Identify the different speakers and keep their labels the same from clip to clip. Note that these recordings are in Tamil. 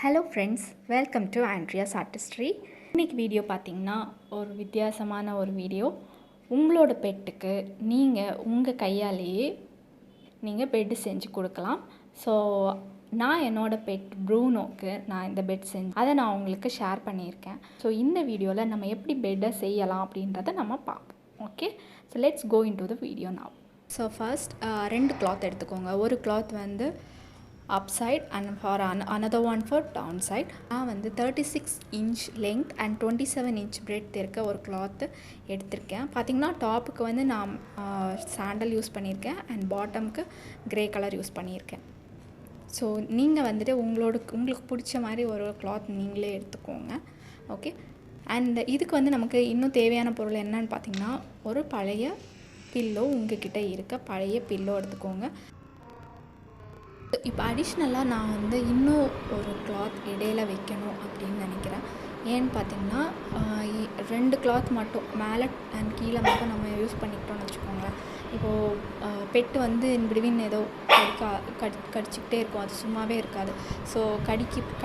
Speaker 1: Hello friends, welcome to Andreas artistry. இன்றைக்கி வீடியோ பார்த்திங்கன்னா ஒரு வித்தியாசமான ஒரு வீடியோ. உங்களோட பெட்டுக்கு நீங்கள் உங்கள் கையாலேயே நீங்கள் பெட்டு செஞ்சு கொடுக்கலாம். ஸோ நான் என்னோடய பெட் ப்ரூனோக்கு நான் இந்த பெட் அதை நான் உங்களுக்கு ஷேர் பண்ணியிருக்கேன். ஸோ இந்த வீடியோவில் நம்ம எப்படி பெட்டை செய்யலாம் அப்படின்றத நம்ம பார்ப்போம். Okay, so let's go into the video now. So first 2 cloth எடுத்துக்கோங்க. ஒரு கிளாத் வந்து upside and for another one for downside. நான் வந்து 36 inch length and 27 inch breadth இருக்க ஒரு கிளாத்து எடுத்திருக்கேன். பார்த்திங்கன்னா டாப்புக்கு வந்து நான் சாண்டல் யூஸ் பண்ணியிருக்கேன் அண்ட் பாட்டமுக்கு க்ரே கலர் யூஸ் பண்ணியிருக்கேன். ஸோ நீங்கள் வந்துட்டு உங்களுக்கு பிடிச்ச மாதிரி ஒரு கிளாத் நீங்களே எடுத்துக்கோங்க. ஓகே, அண்ட் இதுக்கு வந்து நமக்கு இன்னும் தேவையான பொருள் என்னன்னு பார்த்திங்கன்னா ஒரு பழைய பில்லோ, உங்ககிட்ட இருக்க பழைய பில்லோ எடுத்துக்கோங்க. இப்போ அடிஷ்னலாக நான் வந்து இன்னும் ஒரு கிளாத் இடையில வைக்கணும் அப்படின்னு நினைக்கிறேன். ஏன்னு பார்த்திங்கன்னா 2 கிளாத் மட்டும் மேலே அண்ட் கீழே மட்டும் நம்ம யூஸ் பண்ணிக்கிட்டோம்னு வச்சுக்கோங்களேன். இப்போது பெட்டு வந்து பிட்வீன் ஏதோ கடிச்சிக்கிட்டே இருக்கும், அது சும்மாவே இருக்காது. ஸோ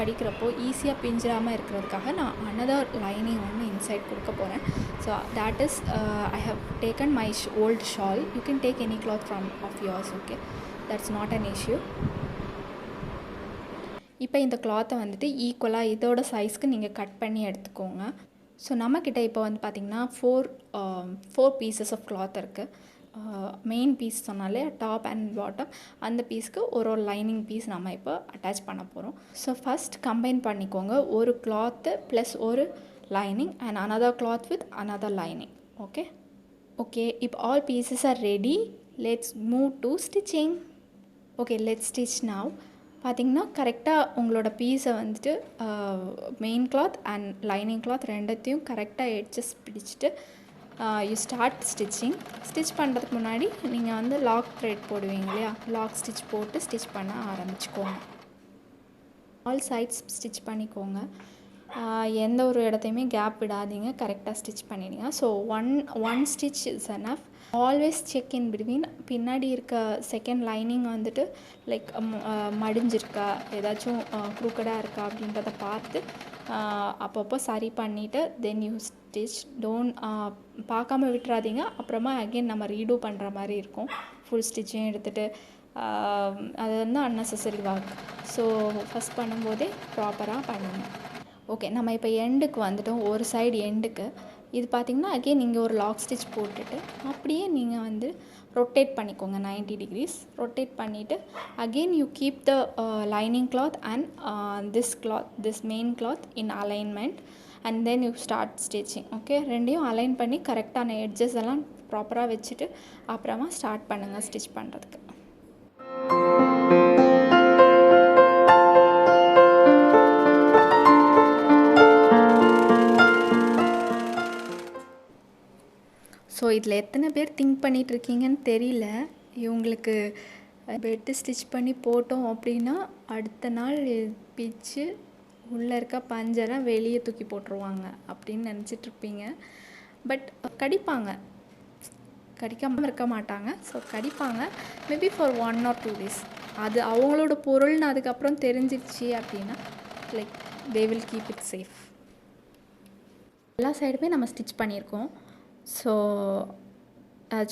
Speaker 1: கடிக்கிறப்போ ஈஸியாக பிஞ்சிடாமல் இருக்கிறதுக்காக நான் அனதர் லைனிங் வந்து இன்சைட் கொடுக்க போகிறேன். So that is I have taken my old shawl. You can take any cloth from of yours. Okay, that's not an issue. இப்போ இந்த கிளாத்தை வந்துட்டு ஈக்குவலாக இதோட சைஸ்க்கு நீங்கள் கட் பண்ணி எடுத்துக்கோங்க. ஸோ நம்மக்கிட்ட இப்போ வந்து பார்த்திங்கன்னா 4 பீசஸ் ஆஃப் கிளாத் இருக்குது. மெயின் பீஸ் சொன்னாலே டாப் அண்ட் பாட்டம், அந்த பீஸ்க்கு ஒரு லைனிங் பீஸ் நம்ம இப்போ அட்டாச் பண்ண போகிறோம். ஸோ ஃபஸ்ட் கம்பைன் பண்ணிக்கோங்க. ஒரு கிளாத்து ப்ளஸ் ஒரு lining and another cloth with another lining. Okay, இப்போ all pieces are ready. Let's move to stitching. Okay, let's stitch now. பார்த்திங்கன்னா கரெக்டாக உங்களோட பீஸை வந்துட்டு main cloth and lining cloth ரெண்டத்தையும் கரெக்டாக எட்ஜஸ் பிடிச்சிட்டு யூ ஸ்டார்ட் ஸ்டிச்சிங். ஸ்டிச் பண்ணுறதுக்கு முன்னாடி நீங்கள் வந்து லாக் த்ரெட் போடுவீங்க இல்லையா, லாக் ஸ்டிச் போட்டு ஸ்டிச் பண்ண ஆரம்பிச்சுக்கோங்க. ஆல் சைட்ஸ் ஸ்டிச் பண்ணிக்கோங்க. எந்த ஒரு இடத்தையுமே கேப் விடாதீங்க, கரெக்டாக ஸ்டிச் பண்ணிடுங்க. So one stitch is enough. Always check in between. பின்னாடி இருக்க செகண்ட் லைனிங் வந்துட்டு லைக் மடிஞ்சிருக்கா, ஏதாச்சும் க்ரூக்கடாக இருக்கா அப்படின்றத பார்த்து அப்பப்போ சரி பண்ணிவிட்டு தென் யூ ஸ்டிச். பார்க்காம விட்டுறாதீங்க. அப்புறமா அகெயின் நம்ம ரீடூ பண்ணுற மாதிரி இருக்கும். ஃபுல் ஸ்டிச்சும் எடுத்துகிட்டு அது வந்து அன்னெசரி ஒர்க். ஸோ ஃபஸ்ட் பண்ணும்போதே ப்ராப்பராக பண்ணுங்கள். ஓகே, நம்ம இப்போ எண்டுக்கு வந்துட்டோம், ஒரு சைடு எண்டுக்கு. இது பார்த்திங்கன்னா அகெயின் நீங்கள் ஒரு லாக் ஸ்டிச் போட்டுட்டு அப்படியே நீங்கள் வந்து ரொட்டேட் பண்ணிக்கோங்க 90 degrees. ரொட்டேட் பண்ணிவிட்டு again you keep the lining cloth and this main cloth in alignment and then you start stitching. Okay, ரெண்டையும் அலைன் பண்ணி கரெக்டான எட்ஜஸ் எல்லாம் ப்ராப்பராக வச்சுட்டு அப்புறமா ஸ்டார்ட் பண்ணுங்கள் ஸ்டிச் பண்ணுறதுக்கு. ஸோ இதில் எத்தனை பேர் திங்க் பண்ணிகிட்ருக்கீங்கன்னு தெரியல. இவங்களுக்கு பெட்டு ஸ்டிச் பண்ணி போட்டோம் அப்படின்னா அடுத்த நாள் பிச்சு உள்ளே இருக்க பஞ்செல்லாம் வெளியே தூக்கி போட்டுருவாங்க அப்படின்னு நினச்சிட்ருப்பீங்க. பட் கடிக்காமல் இருக்க மாட்டாங்க. ஸோ கடிப்பாங்க, மேபி ஃபார் 1 or 2 days. அது அவங்களோட பொருள்னு அதுக்கப்புறம் தெரிஞ்சிருச்சு அப்படின்னா like they will keep it safe. எல்லா சைடுமே நம்ம ஸ்டிச் பண்ணியிருக்கோம். ஸோ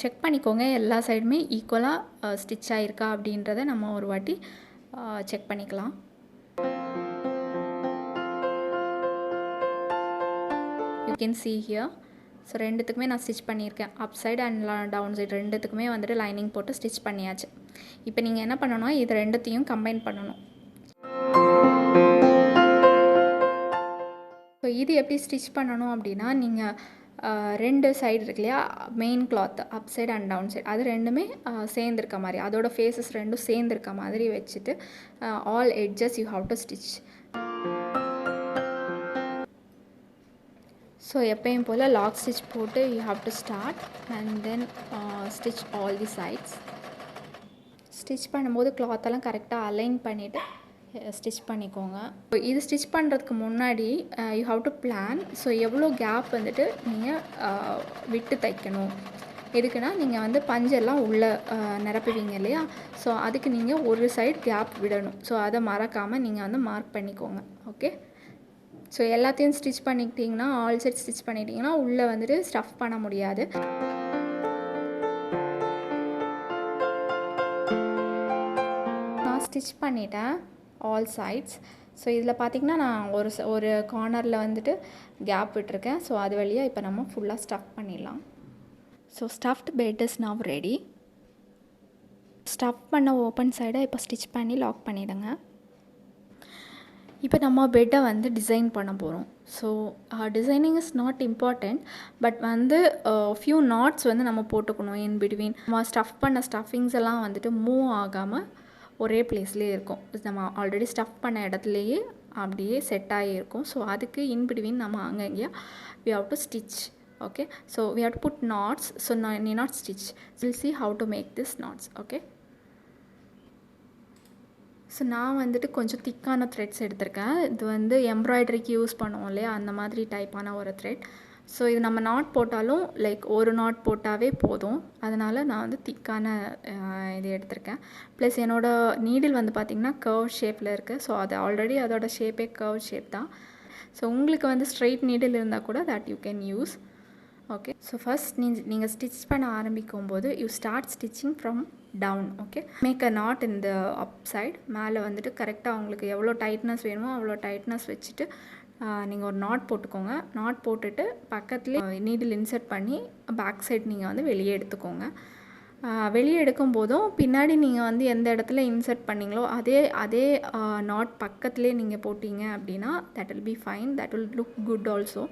Speaker 1: செக் பண்ணிக்கோங்க எல்லா சைடுமே ஈக்குவலாக ஸ்டிச் ஆகிருக்கா அப்படின்றத நம்ம ஒரு வாட்டி செக் பண்ணிக்கலாம். You can see here. So ரெண்டுத்துக்குமே நான் ஸ்டிச் பண்ணியிருக்கேன். Up side and down side ரெண்டுத்துக்குமே வந்துட்டு லைனிங் போட்டு ஸ்டிச் பண்ணியாச்சு. இப்போ நீங்கள் என்ன பண்ணணும்னா இது ரெண்டுத்தையும் கம்பைன் பண்ணணும். ஸோ இது எப்படி ஸ்டிச் பண்ணணும் அப்படின்னா நீங்கள் 2 சைடு இருக்கு இல்லையா, main cloth up side and down side, அது ரெண்டுமே சேர்ந்துருக்க மாதிரி, அதோட ஃபேஸஸ் ரெண்டும் சேர்ந்துருக்க மாதிரி வச்சுட்டு all edges you have to stitch. So எப்பயும் போல் லாக் ஸ்டிச் போட்டு you have to start and then stitch all the sides. Stitch பண்ணும்போது கிளாத்தெல்லாம் கரெக்டாக அலைன் பண்ணிவிட்டு ஸ்டிச் பண்ணிக்கோங்க. இது ஸ்டிச் பண்ணுறதுக்கு முன்னாடி you have to plan. So எவ்வளோ கேப் வந்துட்டு நீங்கள் விட்டு தைக்கணும், எதுக்குன்னா நீங்கள் வந்து பஞ்செல்லாம் உள்ளே நிரப்புவீங்க இல்லையா, ஸோ அதுக்கு நீங்கள் ஒரு சைடு கேப் விடணும். ஸோ அதை மறக்காமல் நீங்கள் வந்து மார்க் பண்ணிக்கோங்க. ஓகே, ஸோ எல்லாத்தையும் ஸ்டிச் பண்ணிக்கிட்டிங்கன்னா, ஆல் செட் ஸ்டிச் பண்ணிட்டீங்கன்னா உள்ளே வந்துட்டு ஸ்டஃப் பண்ண முடியாது. நான் ஸ்டிச் பண்ணிட்டேன் ஆல் சைட்ஸ். ஸோ இதில் பார்த்திங்கன்னா நான் ஒரு கார்னரில் வந்துட்டு கேப் விட்டுருக்கேன். ஸோ அது வழியாக இப்போ நம்ம ஃபுல்லாக ஸ்டஃப் பண்ணிடலாம். So stuffed bed is now ready. Stuff பண்ண ஓப்பன் சைடை இப்போ ஸ்டிச் பண்ணி லாக் பண்ணிவிடுங்க. இப்போ நம்ம பெட்டை வந்து டிசைன் பண்ண போகிறோம். So designing is not important, but வந்து ஃபியூ நாட்ஸ் வந்து நம்ம போட்டுக்கணும் இன் பிட்வீன். நம்ம ஸ்டஃப் பண்ண ஸ்டஃபிங்ஸ் எல்லாம் வந்துட்டு மூவ் ஆகாமல் ஒரே பிளேஸ்லேயே இருக்கும். நம்ம ஆல்ரெடி ஸ்டஃப் பண்ண இடத்துலையே அப்படியே செட் ஆகியிருக்கும். ஸோ அதுக்கு இன் பிட்வீன் நம்ம அங்கங்கே we have to stitch. Okay, so we have to put knots. So நீ knot stitch, will see how to make this knots. Okay, so நான் வந்துட்டு கொஞ்சம் திக்கான த்ரெட்ஸ் எடுத்திருக்கேன். இது வந்து எம்ப்ராய்டரிக்கு யூஸ் பண்ணுவோம் இல்லையா, அந்த மாதிரி டைப்பான ஒரு த்ரெட். ஸோ இது நம்ம நாட் போட்டாலும் லைக் ஒரு நாட் போட்டாவே போதும். அதனால் நான் வந்து திக்கான இது எடுத்திருக்கேன். ப்ளஸ் என்னோடய நீடில் வந்து பார்த்திங்கன்னா கர்வ் ஷேப்பில் இருக்குது. ஸோ அது ஆல்ரெடி அதோட ஷேப்பே கர்வ் ஷேப் தான். ஸோ உங்களுக்கு வந்து ஸ்ட்ரெயிட் நீடில் இருந்தால் கூட that you can use. Okay, so first நீங்கள் ஸ்டிச் பண்ண ஆரம்பிக்கும் போது you start stitching from down. Okay, make a knot in the up side. மேலே வந்துட்டு கரெக்டாக உங்களுக்கு எவ்வளோ டைட்னஸ் வேணுமோ அவ்வளோ டைட்னஸ் வச்சுட்டு நீங்கள் ஒரு நாட் போட்டுக்கோங்க. நாட் போட்டுட்டு பக்கத்துலேயே நீடில் இன்சர்ட் பண்ணி பேக் சைட் நீங்கள் வந்து வெளியே எடுத்துக்கோங்க. வெளியே எடுக்கும் போதும் பின்னாடி நீங்கள் வந்து எந்த இடத்துல இன்சர்ட் பண்ணிங்களோ அதே நாட் பக்கத்துலேயே நீங்கள் போட்டிங்க அப்படின்னா that will be fine, that will look could also.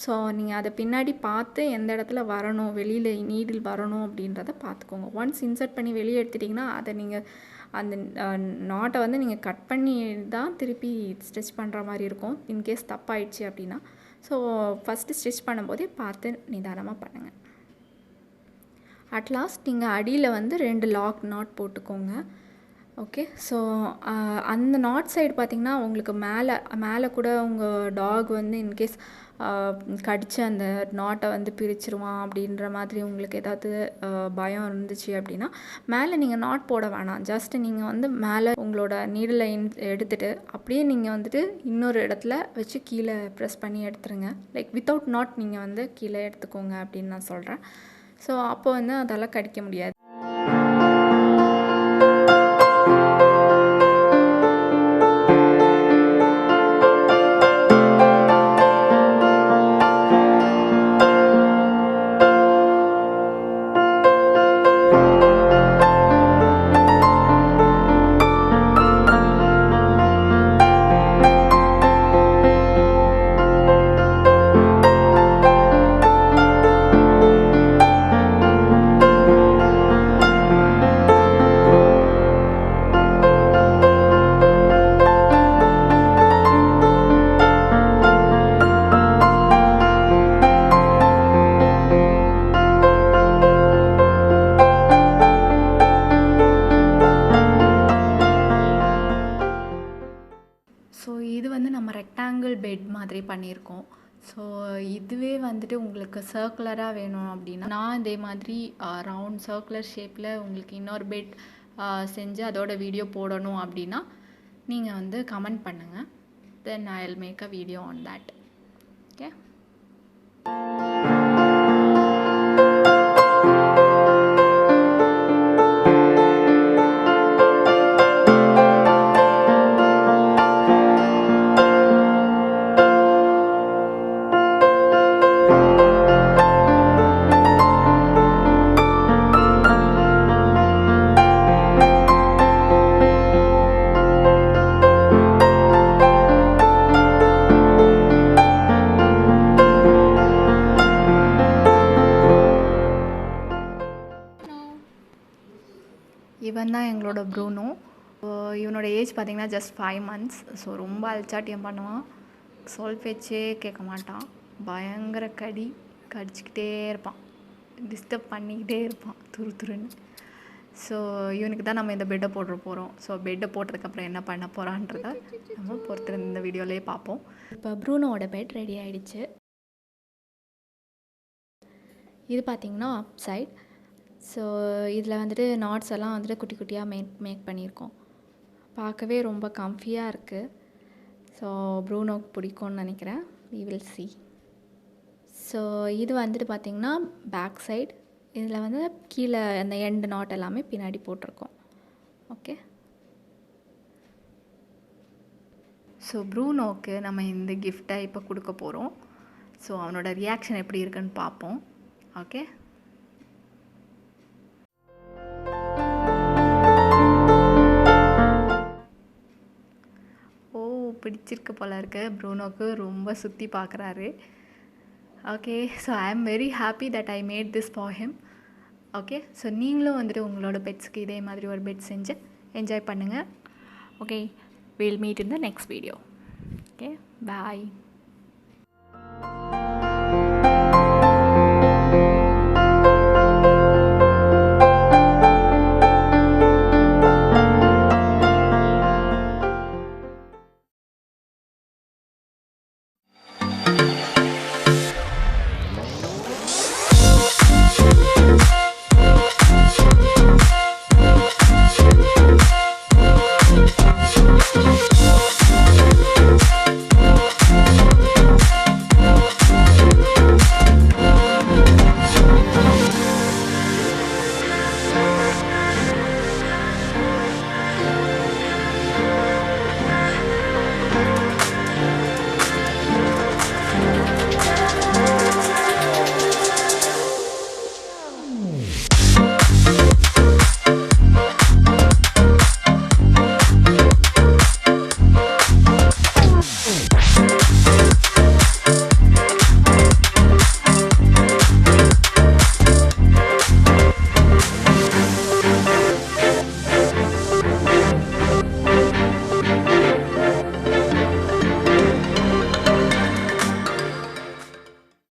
Speaker 1: So நீங்கள் அதை பின்னாடி பார்த்து எந்த இடத்துல வரணும், வெளியில் நீடில் வரணும் அப்படின்றத பார்த்துக்கோங்க. ஒன்ஸ் இன்சர்ட் பண்ணி வெளியே எடுத்துட்டிங்கன்னா அதை நீங்கள் அந்த நாட்டை வந்து நீங்கள் கட் பண்ணி தான் திருப்பி ஸ்டிச் பண்ணுற மாதிரி இருக்கும் இன்கேஸ் தப்பாயிடுச்சு அப்படின்னா. ஸோ ஃபஸ்ட்டு ஸ்டிச் பண்ணும்போதே பார்த்து நிதானமாக பண்ணுங்கள். அட்லாஸ்ட் நீங்கள் அடியில் வந்து 2 லாக் நாட் போட்டுக்கோங்க. ஓகே, ஸோ அந்த நாட் சைடு பார்த்திங்கன்னா உங்களுக்கு மேலே கூட உங்கள் டாக் வந்து இன்கேஸ் கடித்து அந்த நாட்டை வந்து பிரிச்சிருவான் அப்படின்ற மாதிரி உங்களுக்கு ஏதாவது பயம் இருந்துச்சு அப்படின்னா மேலே நீங்கள் நாட் போட வேணாம். ஜஸ்ட் நீங்கள் வந்து மேலே உங்களோட நீடில் எடுத்துகிட்டு அப்படியே நீங்கள் வந்துட்டு இன்னொரு இடத்துல வச்சு கீழே ப்ரெஸ் பண்ணி எடுத்துருங்க. லைக் வித்தவுட் நாட் நீங்கள் வந்து கீழே எடுத்துக்கோங்க அப்படின்னு நான் சொல்கிறேன். ஸோ அப்போ வந்து அதெல்லாம் கடிக்க முடியாது. ஸோ இது வந்து நம்ம ரெக்டாங்கிள் பெட் மாதிரி பண்ணியிருக்கோம். ஸோ இதுவே வந்துட்டு உங்களுக்கு சர்க்குலராக வேணும் அப்படின்னா நான் இதே மாதிரி ரவுண்ட் சர்க்குலர் ஷேப்பில் உங்களுக்கு இன்னொரு பெட் செஞ்சு அதோட வீடியோ போடணும் அப்படின்னா நீங்கள் வந்து கமெண்ட் பண்ணுங்கள். Then I will make a video on that. Okay, இவன் தான் எங்களோட ப்ரூனோ. இவனோட ஏஜ் பார்த்திங்கன்னா ஜஸ்ட் 5 months. ஸோ ரொம்ப அல்சாட்டியம் பண்ணுவான், சொல் பேச்சே கேட்க மாட்டான், பயங்கர கடிச்சிக்கிட்டே இருப்பான், டிஸ்டர்ப் பண்ணிக்கிட்டே இருப்பான் துருன்னு. ஸோ இவனுக்கு தான் நம்ம இந்த பெட்டை போட்டுற போகிறோம். ஸோ பெட்டை போட்டதுக்கப்புறம் என்ன பண்ண போகிறான்றத நம்ம பொறுத்திருந்து இந்த வீடியோலேயே பார்ப்போம். இப்போ ப்ரூனோட பெட் ரெடி ஆகிடுச்சு. இது பார்த்திங்கன்னா அப் சைட். ஸோ இதில் வந்துட்டு நாட்ஸ் எல்லாம் வந்துட்டு குட்டி குட்டியாக மேக் பண்ணியிருக்கோம். பார்க்கவே ரொம்ப கம்ஃபியாக இருக்குது. ஸோ ப்ரூனோக்கு பிடிக்கும்னு நினைக்கிறேன். we will see. ஸோ இது வந்துட்டு பார்த்திங்கன்னா பேக் சைட். இதில் வந்து கீழே அந்த எண்டு நாட் எல்லாமே பின்னாடி போட்டிருக்கோம். ஓகே. ஸோ ப்ரூனோக்கு நம்ம இந்த கிஃப்ட்டை இப்போ கொடுக்க போகிறோம். ஸோ அவனோட ரியாக்ஷன் எப்படி இருக்குன்னு பார்ப்போம். ஓகே. பிடிச்சிருக்கு போல இருக்குது. ப்ரூனோக்கு ரொம்ப சுற்றி பார்க்குறாரு. Okay. So I am very happy that I made this for him. Okay. So நீங்களும் வந்துட்டு உங்களோட பெட்ஸ்க்கு இதே மாதிரி ஒரு பெட் செஞ்சு என்ஜாய் பண்ணுங்கள். Okay. we'll meet in the next video. Okay. Bye.